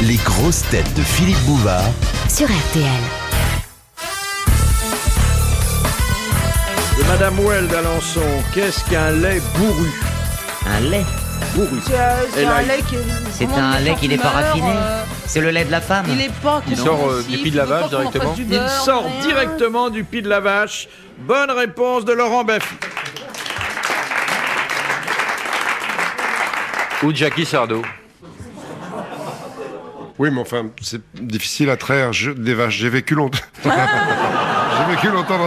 Les grosses têtes de Philippe Bouvard sur RTL. De Madame Well d'Alençon, qu'est-ce qu'un lait bourru? Un lait Bourru. C'est un lait qui C'est un lait qui n'est pas raffiné. C'est le lait de la femme. Il est pas. Il sort du pied de la vache directement. Il sort directement du pied de la vache. Bonne réponse de Laurent Baffy. Ou Jackie Sardou. Oui, mais enfin, c'est difficile à traire des vaches. J'ai vécu longtemps. J'ai vécu longtemps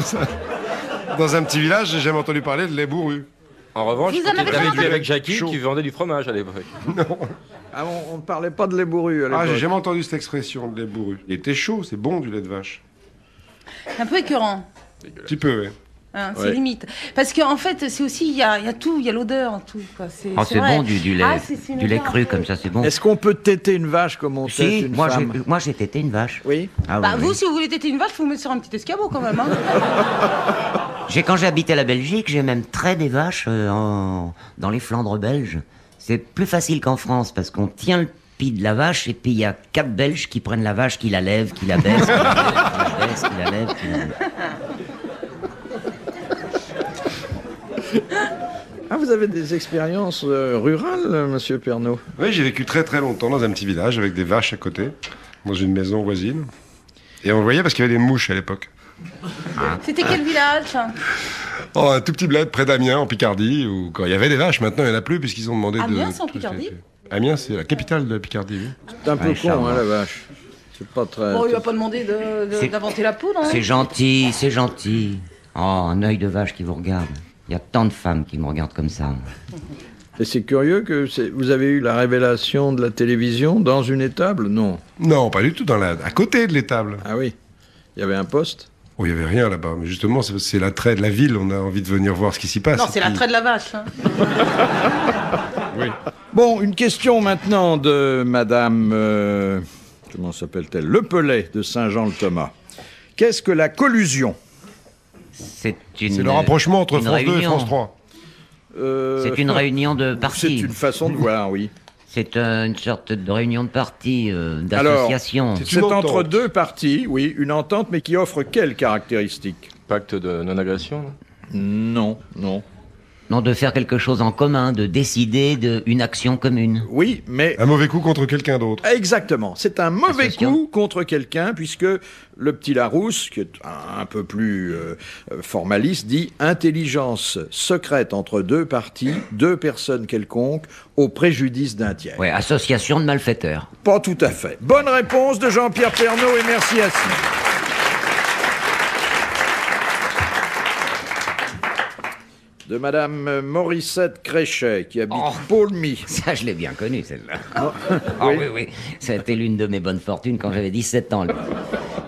dans un petit village, j'ai jamais entendu parler de lait bourru. En revanche, Vous en avez tu avais jamais vu avec Jackie Chaud. qui vendait du fromage à l'époque. Non. Ah, on ne parlait pas de lait bourru à l'époque. Ah, j'ai jamais entendu cette expression de lait bourru. Il était chaud, c'est bon du lait de vache. Un peu écœurant. Un petit peu, oui. Hein, c'est Ouais. limite. Parce qu'en fait, c'est aussi, il y a tout, il y a l'odeur, tout. Quoi. C'est Oh, vrai. bon du lait, Ah, c'est une du lait odeur cru un peu- comme ça, c'est bon. Est-ce qu'on peut téter une vache comme on tète Si, une moi femme? j'ai tété une vache. Oui. Ah, Bah, oui, vous, oui. si vous voulez téter une vache, faut vous mettre sur un petit escabeau quand même. Hein. Quand j'ai habité la Belgique, j'ai même trait des vaches dans les Flandres belges. C'est plus facile qu'en France parce qu'on tient le pied de la vache et puis il y a 4 Belges qui prennent la vache, qui la lèvent, qui la baissent, qui la baissent, qui la lèvent, qui la lèvent. Ah, vous avez des expériences rurales, monsieur Pernaut? Oui, j'ai vécu très très longtemps dans un petit village avec des vaches à côté, dans une maison voisine. Et on le voyait parce qu'il y avait des mouches à l'époque. C'était quel village? Oh, un tout petit bled près d'Amiens, en Picardie, où quand il y avait des vaches, maintenant il n'y en a plus puisqu'ils ont demandé de... Amiens, c'est en Picardie? Amiens, c'est la capitale de la Picardie, oui. C'est un peu Ouais, con, charmant. hein, la vache. C'est pas très... Bon, il va pas demander C'est- d'inventer la poudre. Hein. C'est gentil, c'est gentil. Oh, un œil de vache qui vous regarde. Il y a tant de femmes qui me regardent comme ça. Et c'est curieux que vous avez eu la révélation de la télévision dans une étable? Non. Non, pas du tout, à côté de l'étable. Ah oui. Il y avait un poste? Oh, il n'y avait rien là-bas, mais justement, c'est l'attrait de la ville, on a envie de venir voir ce qui s'y passe. Non, c'est Puis- l'attrait de la vache. Hein. Oui. Bon, une question maintenant de madame... comment s'appelle-t-elle? Le Pellet de Saint-Jean-le-Thomas. Qu'est-ce que la collusion? C'est C'est le rapprochement entre une France 2 et réunion. France 3. C'est une réunion de C'est partis. une façon de voir, oui. C'est une sorte de réunion de partis, d'association. c'est- C'est Une entre entente. deux parties, oui, une entente, mais qui offre quelles caractéristiques? Pacte de non-agression. Non, non. Non, de faire quelque chose en commun, de décider d'une action commune. Oui, mais... Un mauvais coup contre quelqu'un d'autre. Exactement. C'est un mauvais Association. coup contre quelqu'un, puisque le petit Larousse, qui est un peu plus formaliste, dit « intelligence secrète entre deux parties, deux personnes quelconques, au préjudice d'un tiers Ouais, association de malfaiteurs. ». Pas tout à fait. Bonne réponse de Jean-Pierre Pernaut et merci à Sid. De Madame Morissette Créchet, qui habite Paulmy. Ça, je l'ai bien connu, celle-là. Ah oui, oui. Ça a été l'une de mes bonnes fortunes quand j'avais 17 ans.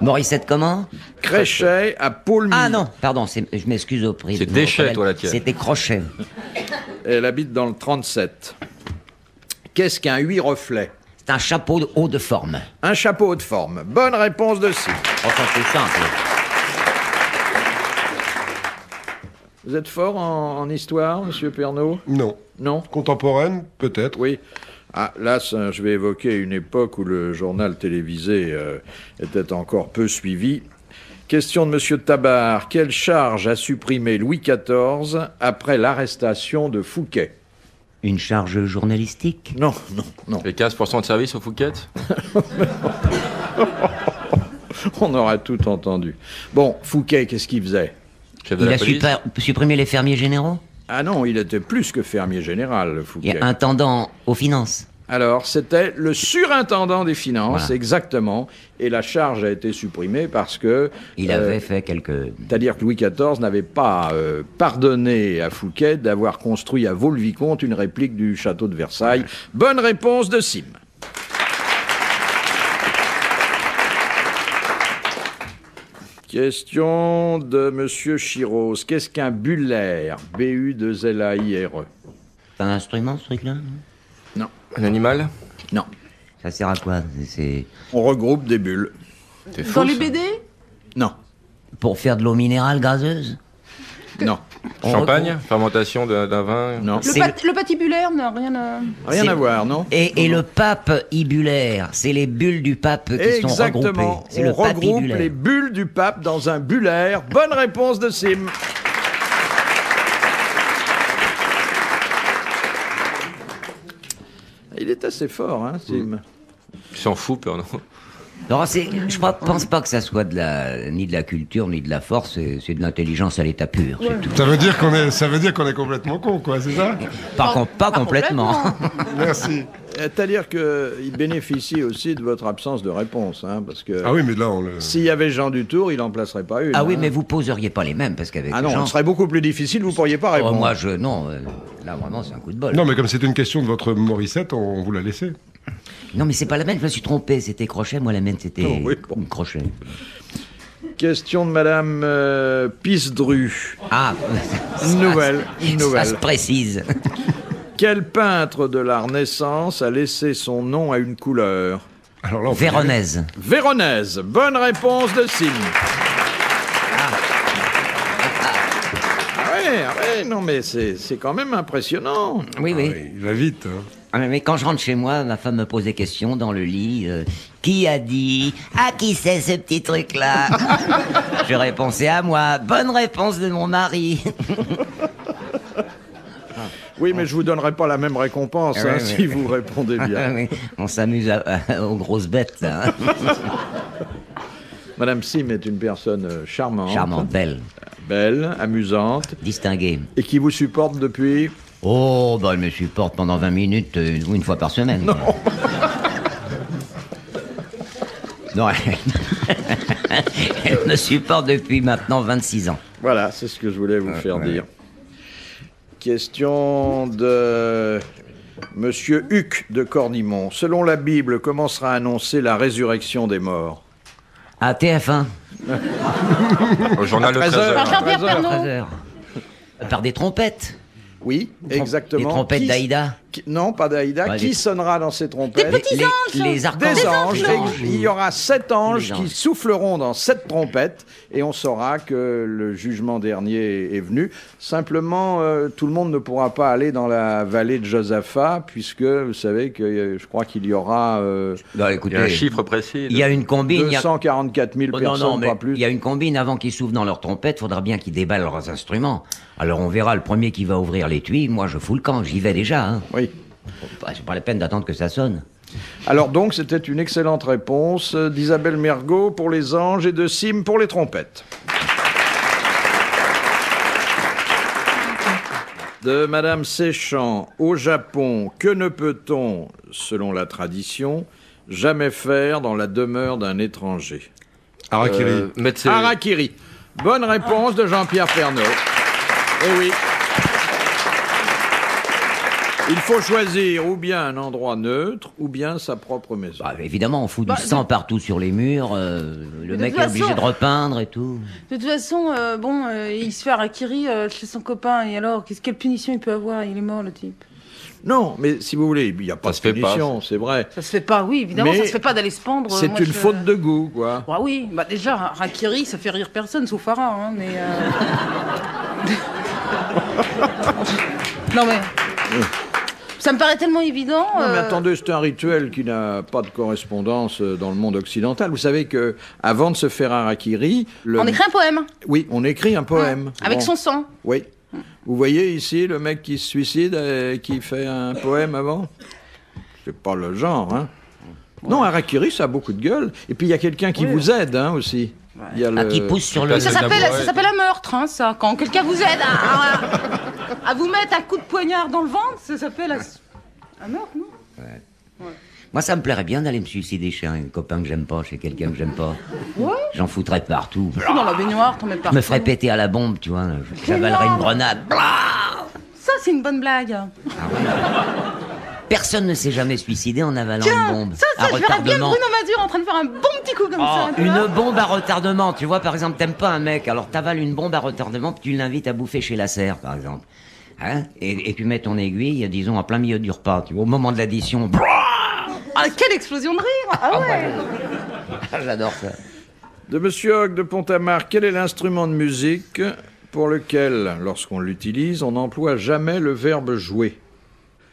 Morissette comment? Créchet à Paulmy. Ah non, pardon, je m'excuse au prix. C'est de mon Déchet, collègue. toi, la tienne. C'était Crochet. Elle habite dans le 37. Qu'est-ce qu'un huit reflet? C'est un chapeau de haut de forme. Un chapeau de forme. Bonne réponse de Sid. Oh, ça, c'est simple. Vous êtes fort en histoire, monsieur Pernaut? Non. Non? Contemporaine, peut-être. Oui. Ah, là, je vais évoquer une époque où le journal télévisé était encore peu suivi. Question de monsieur Tabar. Quelle charge a supprimé Louis XIV après l'arrestation de Fouquet? Une charge journalistique? Non, non, non. Les 15% de service au Fouquet. On aurait tout entendu. Bon, Fouquet, qu'est-ce qu'il faisait? Chef de Il la a police. supprimé les fermiers généraux? Ah non, il était plus que fermier général, Il Fouquet. y a intendant aux finances. Alors, c'était le surintendant des finances, Voilà. exactement, et la charge a été supprimée parce que... Il avait fait quelques... C'est-à-dire que Louis XIV n'avait pas pardonné à Fouquet d'avoir construit à Vaux-le-Vicomte une réplique du château de Versailles. Bonne réponse de Sim. Question de Monsieur Chiros. Qu'est-ce qu'un bullaire? B-U-2-L-A-I-R-E. C'est un instrument, ce truc-là? Non, Un animal. non. Ça sert à quoi? C'est On regroupe des bulles. T'es fou, Dans les ça. BD? Non. pour faire de l'eau minérale gazeuse? Non. Champagne, fermentation d'un vin. Non. Le patibulaire n'a rien à... Rien à voir, non. Et le pape ibulaire, c'est les bulles du pape qui sont regroupées. Exactement. C'est On le pape regroupe ibulaire. les bulles du pape dans un bullaire. Bonne réponse de Sim. Il est assez fort, hein, Sim. Il s'en fout, Pernod. Non, je pense pas que ça soit ni de la culture ni de la force, c'est de l'intelligence à l'état pur. C'est tout. Ça veut dire qu'on est complètement con, quoi, c'est ça? Pas complètement. Merci. C'est-à-dire qu'il bénéficie aussi de votre absence de réponse, hein, parce que Ah oui, mais là, on le... s'il y avait Jean Dutour, il n'en placerait pas une. Ah oui, hein. mais vous poseriez pas les mêmes parce qu'avec Ah non, Jean... ce serait beaucoup plus difficile, vous pourriez pas répondre. moi non, là vraiment c'est un coup de bol. Non, mais comme c'est une question de votre Morissette, on vous l'a laissé. Non, mais c'est pas la mienne, je me suis trompé, c'était crochet, moi la mienne c'était Oh, oui, bon. crochet. Question de Madame Pisdru. Ah, Une nouvelle. ça se précise. Quel peintre de la Renaissance a laissé son nom à une couleur? Alors là, on peut Véronèse. Véronèse. Bonne réponse de Sim. Ah ouais, non mais c'est quand même impressionnant. Oui, oui. Ah oui, il va vite. Hein. Ah, mais quand je rentre chez moi, ma femme me pose des questions dans le lit. Qui a dit? Ah, qui c'est ce petit truc-là? Je réponds, c'est à moi. Bonne réponse de mon mari. Oui, mais je vous donnerai pas la même récompense Ah ouais, hein, ouais. si vous répondez Ah, bien. oui, on s'amuse aux grosses bêtes, là, hein. Madame Sim est une personne charmante, Charmante, belle, belle, amusante, distinguée. et qui vous supporte depuis... Oh, bah elle me supporte pendant 20 minutes, une fois par semaine. Non. Non, elle me supporte depuis maintenant 26 ans. Voilà, c'est ce que je voulais vous faire dire. Question de Monsieur Huc de Cornimont. Selon la Bible, comment sera annoncée la résurrection des morts? À TF1, Au journal de 13 heures. 13h. Par Jean-Pierre 13 heures. Pernaut. 13 heures. Par des trompettes. Oui, exactement. Des trompettes Qui- d'Aïda. Non, pas d'Aïda. Bah, qui les- sonnera dans ces trompettes? Les archanges. Des anges. Les anges. Il y aura 7 anges Les qui anges. souffleront dans 7 trompettes et on saura que le jugement dernier est venu. Simplement, tout le monde ne pourra pas aller dans la vallée de Josaphat puisque vous savez que je crois qu'il y aura Non, Il y a un écoutez, chiffre précis. il y a une combine. 244 000 Oh, personnes, non, mais pas plus. il y a une combine avant qu'ils soufflent dans leur trompette, faudra bien qu'ils déballent leurs instruments. Alors on verra le premier qui va ouvrir l'étui, moi je fous le camp, j'y vais déjà. Hein. Oui. Bah, c'est pas la peine d'attendre que ça sonne. Alors donc, c'était une excellente réponse d'Isabelle Mergot pour les anges et de Sim pour les trompettes. De Madame Séchant, au Japon, que ne peut-on, selon la tradition, jamais faire dans la demeure d'un étranger? Harakiri. Mettre ses- Harakiri. Bonne réponse de Jean-Pierre Pernaut. Eh oui. Il faut choisir ou bien un endroit neutre ou bien sa propre maison. Bah, évidemment, on fout du sang partout sur les murs, le de mec toute est obligé façon- de repeindre et tout. De toute façon, il se fait harakiri chez son copain. Et alors, quelle punition il peut avoir? Il est mort, le type. Non, mais si vous voulez, il n'y a pas Ça de se fait pas, punition, c'est vrai. Ça se fait pas, oui, évidemment, Mais ça se fait pas d'aller se pendre. C'est moi, une je- faute de goût, quoi. Bah oui, bah déjà, harakiri, ça fait rire personne, sauf Farah, hein, mais... Non mais... Ça me paraît tellement évident... Non, mais attendez, c'est un rituel qui n'a pas de correspondance dans le monde occidental. Vous savez que avant de se faire harakiri... On écrit un poème, Oui, on écrit un poème. avec Bon. son sang. Oui. Vous voyez ici le mec qui se suicide et qui fait un poème avant? C'est pas le genre, hein. Non, harakiri, ça a beaucoup de gueule. Et puis il y a quelqu'un qui vous aide, hein, aussi. Il y a Ah, qui pousse sur le... Ça Ça s'appelle un meurtre, hein, ça. Quand quelqu'un vous aide à vous mettre un coup de poignard dans le ventre, ça s'appelle un meurtre, non? Moi, ça me plairait bien d'aller me suicider chez un copain que j'aime pas, chez quelqu'un que j'aime pas. Ouais. J'en foutrais partout. Fous dans la baignoire, t'en mets Je partout. me ferais péter à la bombe, tu vois. J'avalerais une grenade. Ça, c'est une bonne blague. Personne ne s'est jamais suicidé en avalant Tiens, une bombe. ça, à je verrais bien retardement. Bruno Mazur en train de faire un bon petit coup comme ça. tu vois. Une bombe à retardement. Tu vois, par exemple, t'aimes pas un mec, alors t'avales une bombe à retardement, puis tu l'invites à bouffer chez la serre, par exemple. Hein, et tu mets ton aiguille, disons, en plein milieu du repas. Tu vois, au moment de l'addition. Ah, quelle explosion de rire. Ah ouais. J'adore ça. De Monsieur Hogg de Pont-à-Marc, quel est l'instrument de musique pour lequel, lorsqu'on l'utilise, on n'emploie jamais le verbe jouer.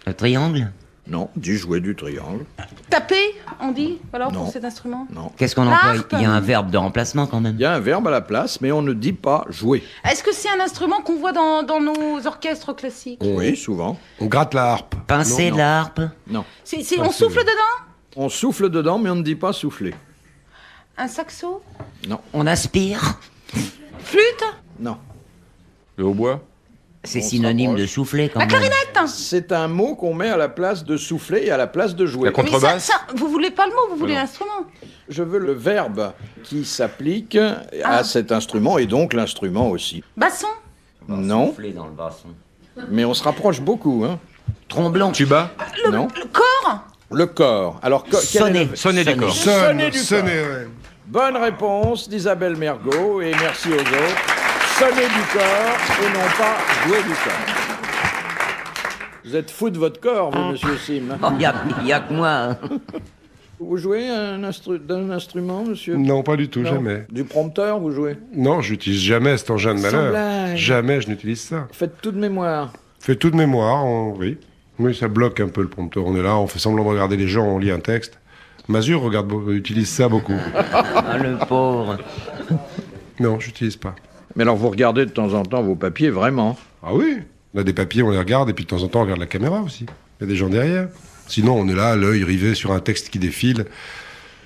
Le triangle? Non, du jouer du triangle. Taper, on dit, alors, Non. pour cet instrument. Non. Qu'est-ce qu'on emploie? L'harpe. Il y a un verbe de remplacement quand même. Il y a un verbe à la place, mais on ne dit pas jouer. Est-ce que c'est un instrument qu'on voit dans nos orchestres classiques? Oui, souvent. On gratte la harpe. Pincer Non. la harpe? Non. On souffle dedans? On souffle dedans, mais on ne dit pas souffler. Un saxo? On aspire? Flûte? Non. Le hautbois. C'est On synonyme s'approche. de souffler quand La même. clarinette? C'est un mot qu'on met à la place de souffler et à la place de jouer. La contrebasse. Vous voulez pas le mot, vous voulez Non. l'instrument. Je veux le verbe qui s'applique à cet instrument et donc l'instrument aussi. Basson? Non, Souffler dans le basson. mais on se rapproche beaucoup. Hein. Tromblon. Tuba. Non. Le corps? Le corps. Alors, quel est Sonner. le- Sonner du corps. Sonner du Sonner, corps. ouais. Bonne réponse d'Isabelle Mergot et merci aux autres. Sonner du corps et non pas jouer du corps. Vous êtes fou de votre corps, vous, monsieur Sim. Oh, il y a que moi. Hein. Vous jouez d'un instrument, monsieur? Non, pas du tout, Non. jamais. Du prompteur, vous jouez? Non, j'utilise jamais cet engin de Sans malheur. blague. Jamais je n'utilise ça. Faites tout de mémoire. Fait toute mémoire, oui. Oui, ça bloque un peu le prompteur. On est là, on fait semblant de regarder les gens, on lit un texte. Mazur utilise ça beaucoup. Ah, le pauvre. Non, j'utilise pas. Mais alors, vous regardez de temps en temps vos papiers, vraiment? Ah oui, on a des papiers, on les regarde, et puis de temps en temps, on regarde la caméra aussi. Il y a des gens derrière. Sinon, on est là, l'œil rivé sur un texte qui défile.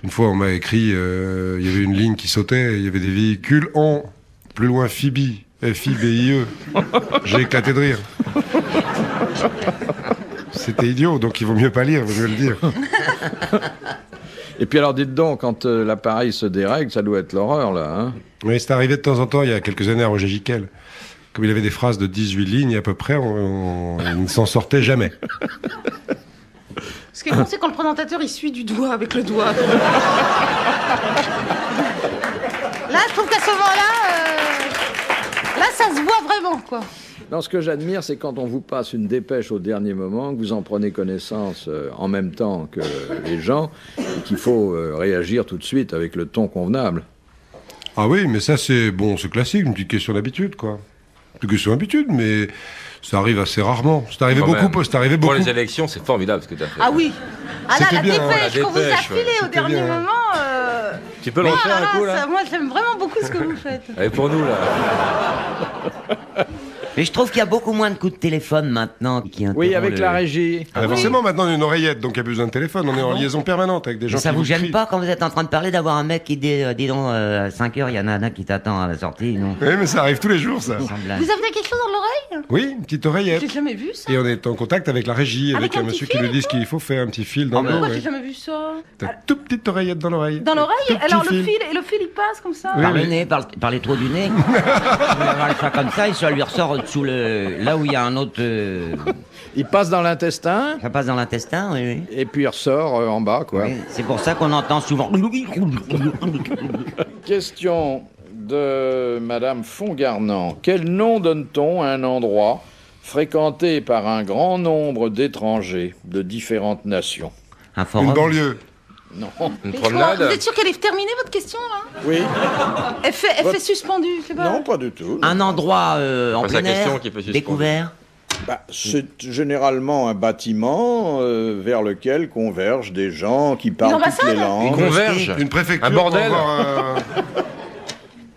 Une fois, on m'a écrit, il y avait une ligne qui sautait, il y avait des véhicules en, plus loin, Phoebe, F-I-B-I-E. J'ai éclaté de rire. C'était idiot, donc il vaut mieux pas lire, il vaut mieux le dire. Et puis alors, dites donc, quand l'appareil se dérègle, ça doit être l'horreur, là, hein? Oui, c'est arrivé de temps en temps, il y a quelques années à Roger Giquel. Comme il avait des phrases de 18 lignes à peu près, il ne s'en sortait jamais. Ce qui est con, c'est quand le présentateur, il suit du doigt avec le doigt. Là, je trouve qu'à ce moment-là, là, ça se voit vraiment, quoi. Non, ce que j'admire, c'est quand on vous passe une dépêche au dernier moment, que vous en prenez connaissance en même temps que les gens, et qu'il faut réagir tout de suite avec le ton convenable. Ah oui, mais ça c'est bon, c'est classique, une petite question d'habitude, quoi. Une petite question d'habitude, mais ça arrive assez rarement. C'est arrivé Quand beaucoup, même. c'est arrivé Pour beaucoup. les élections, c'est formidable ce que tu as fait. Ah oui. Ah là, C'était la bien, hein, dépêche, la quand vous dépêche, affilez ouais. au C'était dernier bien. moment. Tu peux le Oh refaire là un coup, là, là ça, moi, j'aime vraiment beaucoup ce que vous faites. Allez, pour nous, là. Mais je trouve qu'il y a beaucoup moins de coups de téléphone maintenant qui interrompent Oui, avec le- la régie. Ah, forcément, maintenant on a une oreillette, donc il n'y a plus besoin de téléphone. On est en liaison permanente avec des gens Mais ça qui vous gêne crient. pas quand vous êtes en train de parler d'avoir un mec qui dit donc à 5h, il y en a un qui t'attend à la sortie, non? Oui, mais ça arrive tous les jours, ça. Sans blague. Vous avez quelque chose dans l'oreille? Oui, une petite oreillette. J'ai jamais vu ça. Et on est en contact avec la régie, avec Avec un un petit monsieur qui nous dit ce qu'il faut faire, un petit fil dans le Pourquoi dos. j'ai Ouais. jamais vu ça? T'as une toute petite oreillette dans l'oreille. Dans l'oreille? Tout petit Alors le fil. fil, et le fil il passe comme ça? Oui, Par mais- le nez, par les trous du nez. Il va le faire comme ça et ça lui ressort sous le. Là où il y a un autre. Il passe dans l'intestin, Ça passe dans l'intestin, oui, oui. et puis il ressort en bas, quoi. Oui, c'est pour ça qu'on entend souvent. Question de Madame Fongarnant. Quel nom donne-t-on à un endroit fréquenté par un grand nombre d'étrangers de différentes nations? Un forum. Une banlieue. Non. Une Vous promenade. êtes sûr qu'elle est terminée votre question là? Oui. Elle fait suspendue, c'est pas? Non, pas du tout. Un endroit en Enfin, c'est la plein question air, qui peut suspendre. découvert. Bah, c'est généralement un bâtiment vers lequel convergent des gens qui parlent toutes les ambassade? langues. Converge. Une préfecture. Un bordel. Pour avoir,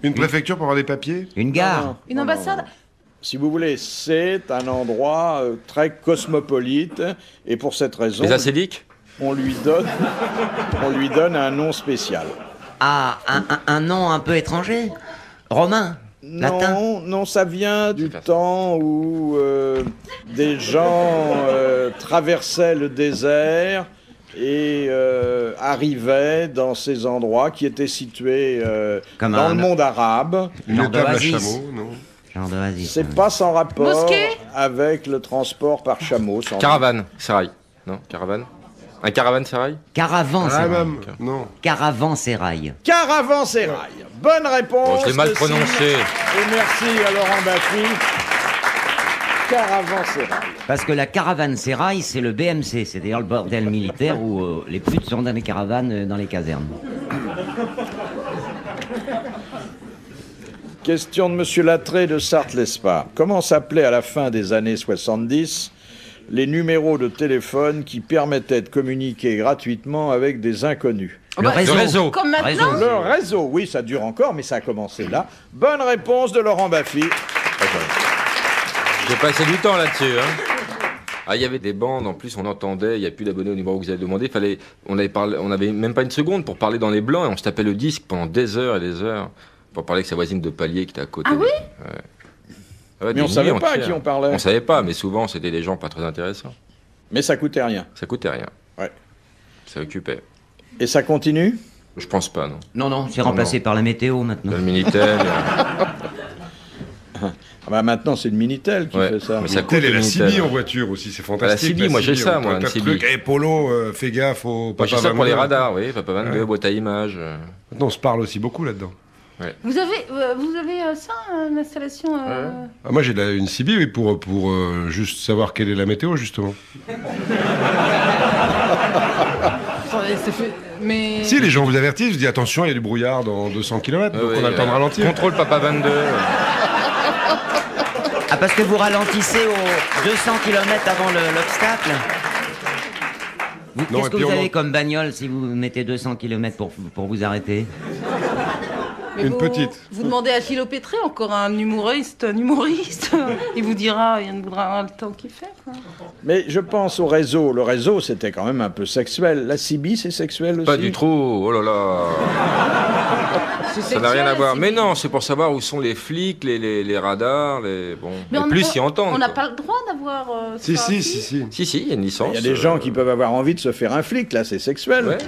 une préfecture pour avoir des papiers. Une gare. Non, Une non, ambassade? non. Si vous voulez, c'est un endroit très cosmopolite et pour cette raison, Les acédiques. on lui donne un nom spécial. Ah, un nom un peu étranger. Romain. Latin. Non, ça vient du temps où des gens traversaient le désert et arrivaient dans ces endroits qui étaient situés Comme dans un- le monde arabe. Une Genre étable à d'oasis. chameau, non. Genre d'oasis. C'est pas sans rapport Mosquée avec le transport par chameau. sans Caravane. Sérail. Non, caravane. Un caravansérail. Caravansérail. Ah, même. Non. Caravansérail. Caravansérail. Bonne réponse. Bon, je l'ai mal de Sim. prononcé. Et merci à Laurent Baffy. Caravansérail. Parce que la caravansérail, c'est le BMC, c'est-à-dire le bordel militaire où les putes sont dans les caravanes dans les casernes. Question de Monsieur Lattré de Sarthe-Lespa. Comment s'appelaient à la fin des années 70 les numéros de téléphone qui permettaient de communiquer gratuitement avec des inconnus? Le réseau. Comme maintenant. Le réseau, oui, ça dure encore, mais ça a commencé là. Bonne réponse de Laurent Baffy. J'ai passé du temps là-dessus. Ah, il y avait des bandes, en plus on entendait, il n'y a plus d'abonnés au numéro que vous avez demandé, on avait même pas une seconde pour parler dans les blancs et on se tapait le disque pendant des heures et des heures pour parler avec sa voisine de palier qui était à côté. Ah oui? Mais on ne savait pas à qui on parlait. On savait pas, mais souvent c'était des gens pas très intéressants. Mais ça coûtait rien. Ça coûtait rien. Ouais. Ça occupait. Et ça continue? Je pense pas, non. Non, c'est remplacé par la météo maintenant. Le Minitel. Ah bah maintenant c'est le Minitel qui fait ça. Mais ça Minitel et la Minitel. CB en voiture aussi, c'est fantastique. La CB, moi j'ai ça, on moi, a un une tas de CB. trucs. Eh, Polo, fais gaffe au Moi Papa j'ai ça pour les 22. radars, oui, Papa 22, Ouais. boîte à images. Maintenant, on se parle aussi beaucoup là-dedans. Vous avez ça, une installation Ah, moi, j'ai une CB, oui, pour juste savoir quelle est la météo, justement. Attendez, ça fait... Mais... Si, les gens vous avertissent, vous dites attention, il y a du brouillard dans 200 km, donc on a le temps de ralentir. Contrôle Papa 22. Ah, parce que vous ralentissez aux 200 km avant l'obstacle. Non, Qu'est-ce et que puis vous on avez en- comme bagnole si vous mettez 200 km pour vous arrêter? Mais Une petite. Vous demandez à Philo Pétré, encore un humoriste, il vous dira, il voudra le temps qu'il fait, quoi. Mais je pense au réseau. Le réseau, c'était quand même un peu sexuel. La CB, c'est sexuel aussi? Pas du tout, oh là là. Ça n'a rien à voir. Mais non, c'est pour savoir où sont les flics, les radars, bon. Mais Et on plus n'a s'y entendre. On n'a quoi. pas le droit d'avoir Si, ça. si. Si, il y a une licence. Il y a des gens qui peuvent avoir envie de se faire un flic, là, c'est sexuel. Ouais.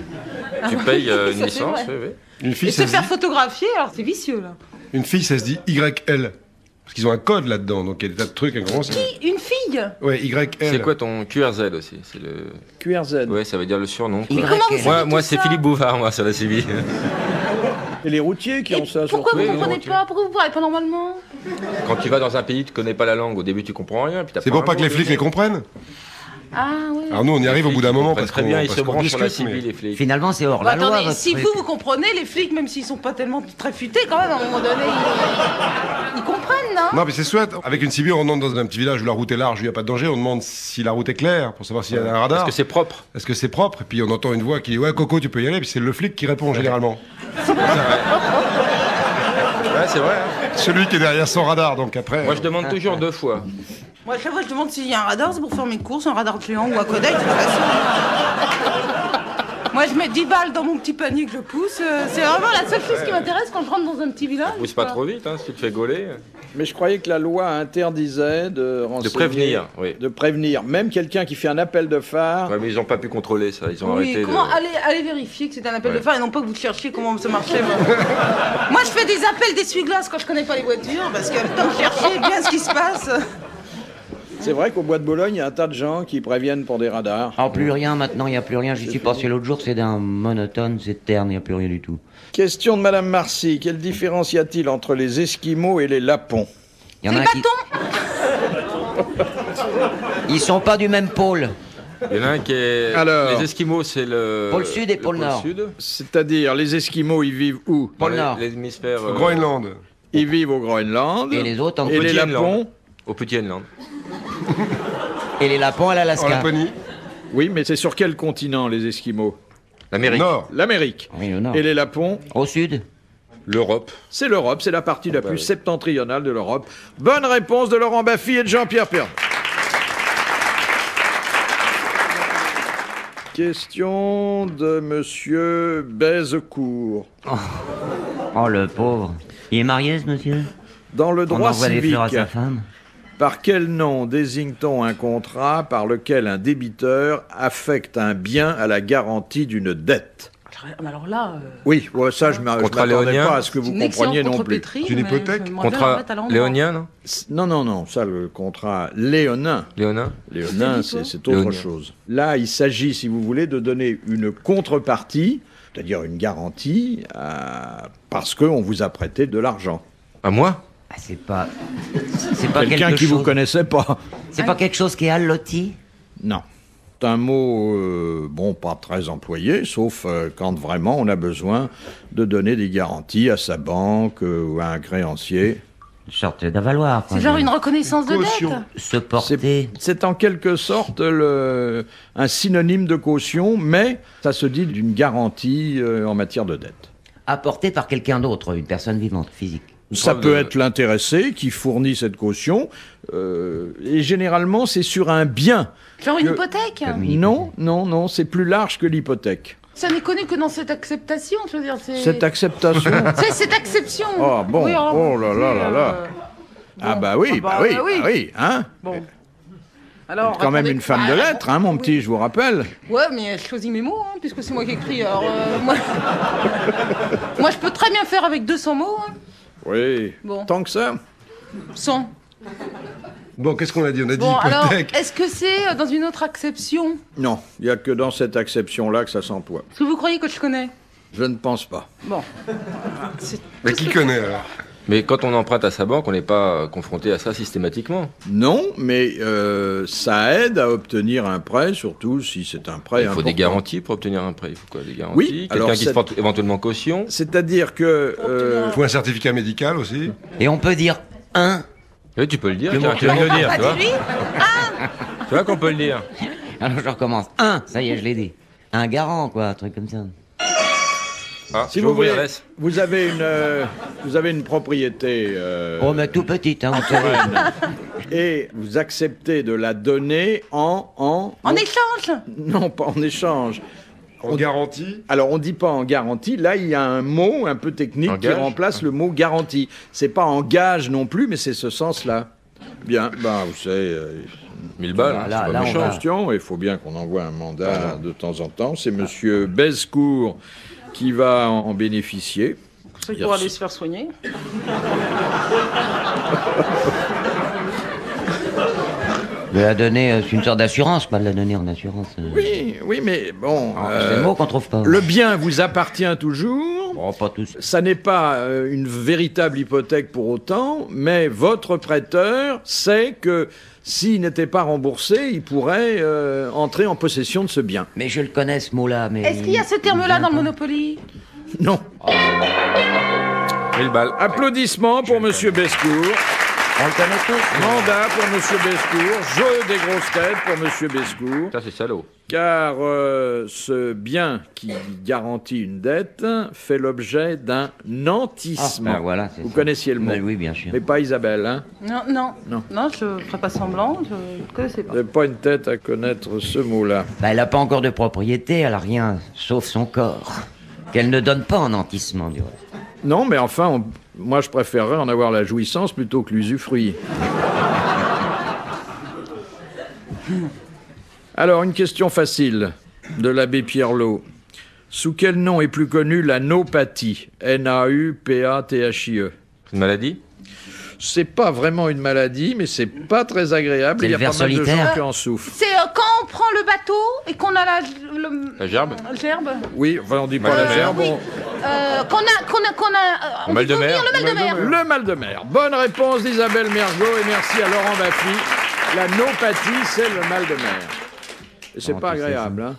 Tu payes Ça, une c'est licence, vrai. oui. Une Et fille, se ça se faire dit, photographier, alors c'est vicieux, là. une fille, ça se dit YL. Parce qu'ils ont un code là-dedans, donc il y a des tas de trucs. Une fille. Ouais, YL. C'est quoi ton QRZ aussi? C'est le... QRZ. Ouais, ça veut dire le surnom. quoi. Y- Comment vous savez Moi tout c'est ça Philippe Bouvard, moi, sur la CB. Et les routiers qui Et ont ça pourquoi surtout. vous Oui, comprenez non, pas? Pourquoi vous parlez pas normalement? Quand tu vas dans un pays, tu connais pas la langue. Au début, tu comprends rien. Puis C'est pour pas que les flics les comprennent. Ah oui. Alors nous, on y arrive au bout d'un moment parce très qu'on bien, ils parce se qu'on branchent sur la discute, CB, mais- les flics. Finalement, c'est hors Bah, la loi. attendez, votre si truc. vous comprenez, les flics, même s'ils sont pas tellement très futés, quand même, à un moment donné, ils comprennent, non? Non, mais c'est chouette. Avec une CB, on rentre dans un petit village où la route est large, où il n'y a pas de danger. On demande si la route est claire pour savoir s'il y a un radar. Est-ce que c'est propre? Est-ce que c'est propre? Et puis on entend une voix qui dit ouais, Coco, tu peux y aller. Puis c'est le flic qui répond généralement. Ouais, c'est vrai. hein. Celui qui est derrière son radar. Donc après. Moi, je demande toujours 2 fois. Moi, chaque fois, je demande s'il y a un radar, c'est pour faire mes courses, un radar géant ou un codec, de toute façon. Moi, je mets 10 balles dans mon petit panier que je pousse. C'est vraiment la seule chose qui m'intéresse quand je rentre dans un petit village. Pousse pas trop vite, hein, si tu te fais gauler. Mais je croyais que la loi interdisait de renseigner... De prévenir, oui. De prévenir. Même quelqu'un qui fait un appel de phare... Ouais, mais ils ont pas pu contrôler ça. Ils ont Oui, arrêté. comment de... allez vérifier que c'est un appel Ouais. de phare et non pas que vous cherchiez comment ça marchait. Moi, je fais des appels d'essuie-glace quand je connais pas les voitures parce que le temps de chercher bien ce qui se passe. C'est vrai qu'au Bois de Boulogne, il y a un tas de gens qui préviennent pour des radars. Alors, plus rien maintenant, il n'y a plus rien. J'y suis passé l'autre jour, c'est d'un monotone, c'est terne, il n'y a plus rien du tout. Question de Madame Marcy. Quelle différence y a-t-il entre les Esquimaux et les Lapons? Il y en Les a un qui. bâtons. Ils sont pas du même pôle. Il y en a un qui est. Alors. Les Esquimaux, c'est le. Pôle Sud et le pôle Nord. Sud. C'est-à-dire, les Esquimaux, ils vivent où? Pôle Dans Nord. L'hémisphère. Groenland. Ils vivent au Groenland. Et les autres en Et les Petit Lapons? Groenland. Au Petit Groenland. Et les lapons à En l'Alaska. Laponie. Oui, mais c'est sur quel continent, les Esquimaux? L'Amérique. Nord. L'Amérique. Oui, au nord. Et les Lapons? Au sud. L'Europe. C'est l'Europe, c'est la partie la plus oui. septentrionale de l'Europe. Bonne réponse de Laurent Baffy et de Jean-Pierre Pernaut. Question de Monsieur Baisecourt. Oh, le pauvre. Il est marié, ce monsieur? Dans le On droit envoie des civique, fleurs à sa femme. par quel nom désigne-t-on un contrat par lequel un débiteur affecte un bien à la garantie d'une dette? Alors là, Oui, ouais, ça, je ne Contrat m'attendais léonien. pas à ce que vous c'est une excellente compreniez non plus. contrepétrie, C'est une mais hypothèque. j'aimerais bien la Contrat remettre à l'endroit. léonien, non? Non, ça, le contrat léonin. Léonin. Léonin, C'est c'est autre Léonien. chose. Là, il s'agit, si vous voulez, de donner une contrepartie, c'est-à-dire une garantie, parce qu'on vous a prêté de l'argent. À moi? Ah, c'est pas Quelqu'un quelque qui chose. vous connaissait pas. C'est pas quelque chose qui est alloti? Non. certains mots, pas très employés, sauf quand vraiment on a besoin de donner des garanties à sa banque ou à un créancier. Une sorte d'avaloir. C'est genre une reconnaissance de dette. Se porter. C'est en quelque sorte un synonyme de caution, mais ça se dit d'une garantie en matière de dette. Apporté par quelqu'un d'autre, une personne vivante, physique. Ça peut être l'intéressé qui fournit cette caution, et généralement c'est sur un bien. Genre une hypothèque. Non, c'est plus large que l'hypothèque. Ça n'est connu que dans cette acceptation, je veux dire. Cette acceptation. C'est cette acception. Oh bon, Oui, alors, oh là là là là. Ah bah oui, hein. Bon. Alors, Quand même une femme de lettres, hein, mon petit, je vous rappelle. Ouais, mais je choisis mes mots, hein, puisque c'est moi qui écris. Alors, moi, je peux très bien faire avec 200 mots. Hein. Oui. Bon. Tant que ça. 100. Bon, qu'est-ce qu'on a dit? On a dit Bon, alors, hypothèque. est-ce que c'est dans une autre acception? Non, il n'y a que dans cette acception-là que ça s'emploie. Est-ce que vous croyez que je connais? Je ne pense pas. Bon. Mais qui connaît alors? Mais quand on emprunte à sa banque, on n'est pas confronté à ça systématiquement. Non, mais ça aide à obtenir un prêt, surtout si c'est un prêt Il faut important. des garanties pour obtenir un prêt. Il faut quoi, des garanties? Oui, alors Quelqu'un qui se porte éventuellement caution. C'est-à-dire que... Il faut un certificat médical aussi. Et on peut dire un. Oui, tu peux le dire. Tiens, tu viens de le dire, tu vois. Tu vois qu'on peut le dire. Alors je recommence. Un, ça y est, je l'ai dit. Un garant, quoi, un truc comme ça. Ah, Si je vous vais ouvrir, voulez, laisse. vous avez une propriété Oh, mais tout petite, hein, on sait. et vous acceptez de la donner en échange. Non, pas en échange. En garantie. Alors, on dit pas en garantie. Là, il y a un mot un peu technique En qui gage remplace le mot garantie. C'est pas en gage non plus, mais c'est ce sens-là. Bien, vous savez... 1000 balles, Là, c'est là, pas on méchant. va- Question, il faut bien qu'on envoie un mandat de temps en temps. C'est monsieur Bescourt qui va en bénéficier. C'est pour aller se faire soigner. De la donner, c'est une sorte d'assurance, quoi, de la donner en assurance. Oui, mais bon... C'est le mot qu'on trouve pas. le bien vous appartient toujours. Bon, pas tous. Ça n'est pas une véritable hypothèque pour autant, mais votre prêteur sait que s'il n'était pas remboursé, il pourrait entrer en possession de ce bien. Mais je le connais, ce mot-là, mais... Est-ce qu'il y a ce terme-là dans le Monopoly? Non. 1000 balles. Applaudissements pour monsieur Bescourt. On le connaît tous. Mandat pour monsieur Bescourt. Jeu des grosses têtes pour monsieur Bescourt. Ça, c'est salaud. Car ce bien qui garantit une dette fait l'objet d'un nantissement. Ah, voilà, c'est Vous ça. connaissiez le mot. Mais oui, bien sûr. Mais pas Isabelle, hein? Non, je ne ferai pas semblant, je ne connaissais pas. Vous n'avez pas une tête à connaître ce mot-là. Bah, elle n'a pas encore de propriété, elle a rien, sauf son corps. Qu'elle ne donne pas en nantissement, du reste. Non, mais enfin, moi je préférerais en avoir la jouissance plutôt que l'usufruit. Alors, une question facile de l'abbé Pierrelot. Sous quel nom est plus connue la naupathie? N-A-U-P-A-T-H-I-E. C'est une maladie? C'est pas vraiment une maladie, mais c'est pas très agréable. C'est Il y a le ver pas mal de solitaire. gens qui en souffrent. C'est quand on prend le bateau et qu'on a La gerbe? gerbe. Oui, enfin, on dit pas Mal de la mer. gerbe. Oui. Qu'on a Le mal de mer. Le mal de mer. Le mal de mer. Bonne réponse d'Isabelle Mergot et merci à Laurent Baffy. La naupathie, c'est le mal de mer. Et c'est Oh, pas tu sais agréable, hein.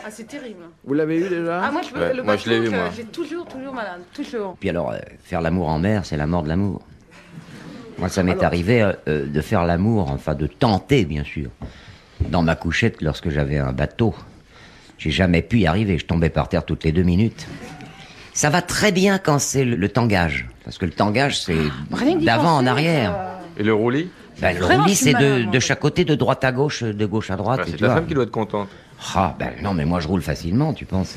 Ah, c'est terrible. Vous l'avez eu déjà? Ah, moi, Ouais, le moi, bateau, je l'ai eu, moi. j'ai toujours malade. Toujours. Puis alors, faire l'amour en mer, c'est la mort de l'amour. Moi, ça m'est arrivé de faire l'amour, enfin de tenter, bien sûr, dans ma couchette lorsque j'avais un bateau. J'ai jamais pu y arriver, je tombais par terre toutes les 2 minutes. Ça va très bien quand c'est le tangage, parce que le tangage, c'est Rien que d'y d'avant en penser, arrière. Et le roulis? Ben, le Vraiment, roulis, je suis c'est malade, moi. de chaque côté, de droite à gauche, de gauche à droite. Bah, et c'est tu ta vois. femme qui doit être contente. Ah, ben non, mais moi je roule facilement, tu penses.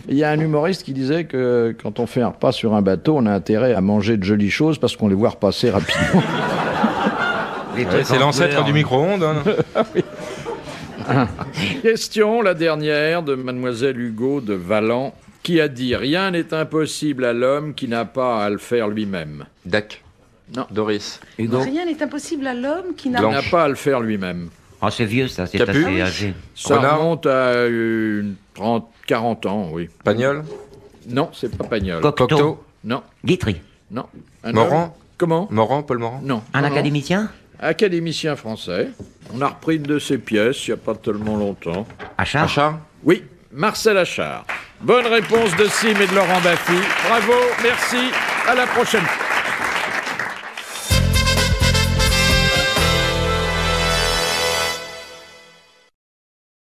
Il y a un humoriste qui disait que quand on fait un repas sur un bateau, on a intérêt à manger de jolies choses parce qu'on les voit repasser rapidement. Les Ouais, trucs c'est en l'ancêtre couleur. du micro-ondes. Hein. Question, la dernière, de mademoiselle Hugo de Valent, qui a dit « Rien n'est impossible à l'homme qui n'a pas à le faire lui-même. Dac. Non. Doris. Hugo. Rien n'est impossible à l'homme qui n'a Il Blanche. n'a pas à le faire lui-même. Ah, c'est vieux ça, c'est Capu. assez âgé. Ça Renard. remonte à une 30, 40 ans, oui. Pagnol. Non, c'est pas Pagnol. Cocteau. Cocteau. Non, Guitry. non. Un Morand. homme. Comment? Morand, Paul Morand. Non. Un non, académicien académicien français. On a repris une de ses pièces il n'y a pas tellement longtemps. Achard. Oui, Marcel Achard. Bonne réponse de Sim et de Laurent Baffy. Bravo, merci, à la prochaine fois.